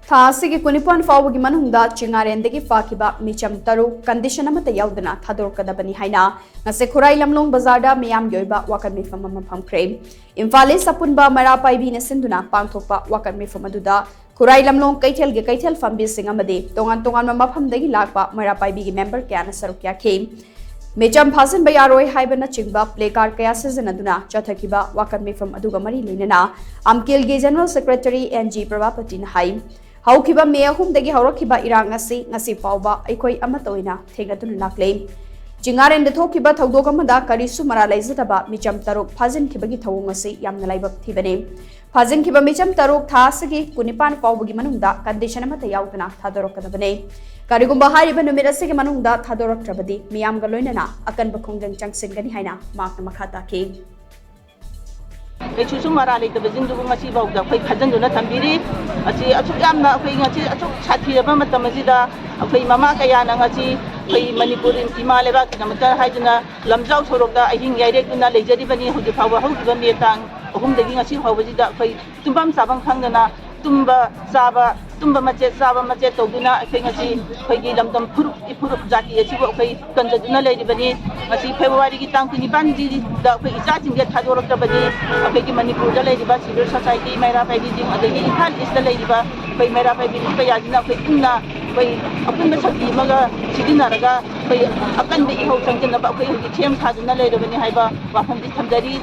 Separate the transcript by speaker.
Speaker 1: asigi kunipan phaobagi manungda Chingarel Dagi Phakhiba Meecham condition amata Yaodana thadorakadabani haina ngasi Khurai Lamlong bazar da meeyam oiba wakat meepham phamkhre imphal sapunba mara paibi na sinduna pangthokpa wakat meepham aduda Khurai Lamlong kaithel fambi sing amade tongan mapham dagi lakpa mara paibi gi member kya na saruk kya khe Meecham phasin bayaroi haibana chingba placard kaya sijanaduna chathakiba wakat meepham aduga mari leinana amkil gi general secretary NG Prabhapati na hai Haukiba meeyam dagi haurakhiba irang ngasi phaoba aikoi amata oina thegadu laklei Chingarel de thokiba thaudok amada karisu mara laizataba Meecham tarok phajin khibagi thawong asi yamna laibak thibane phajin khiba Meecham tarok thasagi kunipan phaobagi manungda condition amata yaudana thadorakadabani karigumba hariba numit asigi manungda thadoraktrabadi meeyam ga loinana akanba khongjang changsingani haina makna makhata ki
Speaker 2: Kaisu mara le te bajin dubu ngasi bau da kai khajan duna thambiri asi achuk yamna kai ngasi achuk sathi ba matam asida kai mama kaya na ngasi kai Manipuri imale ba kinamata haiduna lamjau sorok da ahing yairek duna lejari bani hoji phawa hau ba metang ahum dagi ngasi phawa ji da kai tumbam sabang khangdana tumba macet saba macet toguna kai ngasi kai gi lamdam furup jati asi ba kai kanjaduna le bani ngasi February gi tang kini ban ji da kai isa jinge thadorak bani kai gi Manipur da le ba civil society maira pai gi jing adagi ikhal is da le ba kai maira pai gi kai yajina kai inna kai apun ba sakti maga sidina raga kai akan be ho sangjana ba kai gi them thaduna le bani haiba wafam di thamdari